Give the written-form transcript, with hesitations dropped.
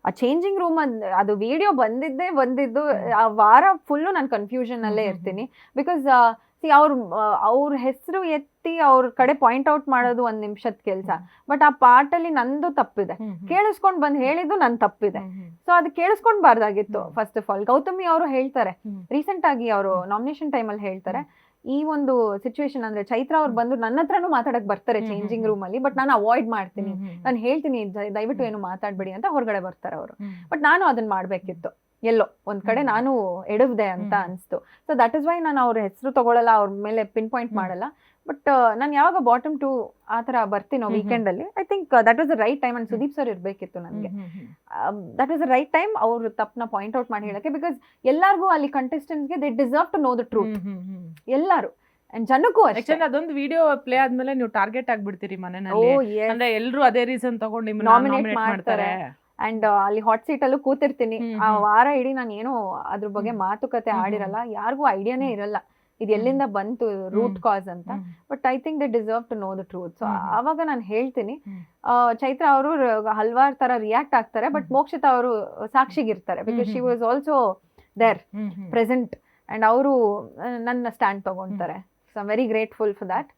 ಆ changing room ಅದು video ಬಂದಿದ್ದು ಆ ವಾರ ಫುಲ್ಲು ನಾನು ಕನ್ಫ್ಯೂಷನ್ ಅಲ್ಲೇ ಇರ್ತೀನಿ. ಬಿಕಾಸ್ ಅವ್ರ ಹೆಸರು ಎತ್ತಿ ಅವ್ರ ಕಡೆ ಪಾಯಿಂಟ್ ಔಟ್ ಮಾಡೋದು ಒಂದ್ ನಿಮಿಷದ ಕೆಲಸ. ಬಟ್ ಆ ಪಾರ್ಟಲ್ಲಿ ನಂದು ತಪ್ಪಿದೆ, ಕೇಳಿಸ್ಕೊಂಡ್ ಬಂದ್ ಹೇಳಿದ್ದು ನನ್ ತಪ್ಪಿದೆ. ಸೊ ಅದು ಕೇಳಿಸ್ಕೊಂಡ್ಬಾರ್ದಾಗಿತ್ತು. ಫಸ್ಟ್ ಆಫ್ ಆಲ್ ಗೌತಮಿ ಅವರು ಹೇಳ್ತಾರೆ, ರೀಸೆಂಟ್ ಆಗಿ ಅವರು ನಾಮಿನೇಷನ್ ಟೈಮಲ್ಲಿ ಹೇಳ್ತಾರೆ, ಈ ಒಂದು ಸಿಚುವೇಶನ್ ಅಂದ್ರೆ ಚೈತ್ರ ಅವ್ರು ಬಂದು ನನ್ನ ಹತ್ರನೂ ಮಾತಾಡಕ್ ಬರ್ತಾರೆ ಚೇಂಜಿಂಗ್ ರೂಮ್ ಅಲ್ಲಿ, ಬಟ್ ನಾನು ಅವಾಯ್ಡ್ ಮಾಡ್ತೀನಿ, ನಾನು ಹೇಳ್ತೀನಿ ದಯವಿಟ್ಟು ಏನು ಮಾತಾಡ್ಬೇಡಿ ಅಂತ ಹೊರಗಡೆ ಬರ್ತಾರೆ ಅವರು. ಬಟ್ ನಾನು ಅದನ್ನ ಮಾಡ್ಬೇಕಿತ್ತು, ಎಲ್ಲೋ ಒಂದ್ ಕಡೆ ನಾನು ಎಡವ್ದೆ ಅಂತ ಅನ್ಸ್ತು. ಸೊ ದಟ್ ಇಸ್ ವೈ ನಾನು ಅವ್ರ ಹೆಸರು ತಗೊಳಲ್ಲ, ಅವ್ರ ಮೇಲೆ ಪಿನ್ ಪಾಯಿಂಟ್ ಮಾಡಲ್ಲ. ಬಟ್ ನಾನು ಯಾವಾಗ ಬಾಟಮ್ 2 ಆ ತರ ಬರ್ತೀನೋ ವೀಕೆಂಡ್ ಅಲ್ಲಿ, I think that was the right time. And Sudeep sir ಇರ್ಬೇಕಿತ್ತು ನನಗೆ, that was the right time ಅವ್ರ ತಪ್ಪನ ಪಾಯಿಂಟ್ ಔಟ್ ಮಾಡಿ ಹೇಳಕ್ಕೆ. ಬಿಕಾಸ್ ಎಲ್ಲಾರ್ಗೂ ಅಲ್ಲಿ ಕಂಟೆಸ್ಟೆಂಟ್ಸ್ಗೆ they deserve to know the truth, ಎಲ್ಲಾರು. ಅಂಡ್ ಜನಕ್ಕೂ ಅಷ್ಟೇ. ಅದೊಂದು ವಿಡಿಯೋ ಪ್ಲೇ ಆದ್ಮೇಲೆ ನೀವು ಟಾರ್ಗೆಟ್ ಆಗ್ಬಿಡ್ತೀರಿ ಮನೆಯಲ್ಲಿ, ಅಂದ್ರೆ ಎಲ್ರು ಅದೇ ರೀಸನ್ ತಗೊಂಡು ನಿಮ್ಮನ್ನ ನಾಮಿನೇಟ್ ಮಾಡ್ತಾರೆ. ಅಂಡ್ ಅಲ್ಲಿ ಹಾಟ್ ಸೀಟ್ ಅಲ್ಲೂ ಕೂತಿರ್ತೀನಿ, ಆ ವಾರ ಇಡೀ ನಾನು ಏನೋ ಅದ್ರ ಬಗ್ಗೆ ಮಾತುಕತೆ ಆಡಿರಲ್ಲ, ಯಾರಿಗೂ ಐಡಿಯಾನೇ ಇರಲ್ಲ ಇದು ಎಲ್ಲಿಂದ ಬಂತು ರೂಟ್ ಕಾಸ್ ಅಂತ. But I think they deserve to know the truth. So ಆವಾಗ ನಾನು ಹೇಳ್ತೀನಿ, ಚೈತ್ರ ಅವರು ಹಲ್ವಾರು ತರ ರಿಯಾಕ್ಟ್ ಆಗ್ತಾರೆ, ಬಟ್ ಮೋಕ್ಷಿತಾ ಅವರು ಸಾಕ್ಷಿಗಿರ್ತಾರೆ. Because she was also there present, and ಅವರು ನನ್ನ ಸ್ಟ್ಯಾಂಡ್ ತಗೊಂತಾರೆ. So I am very grateful for that.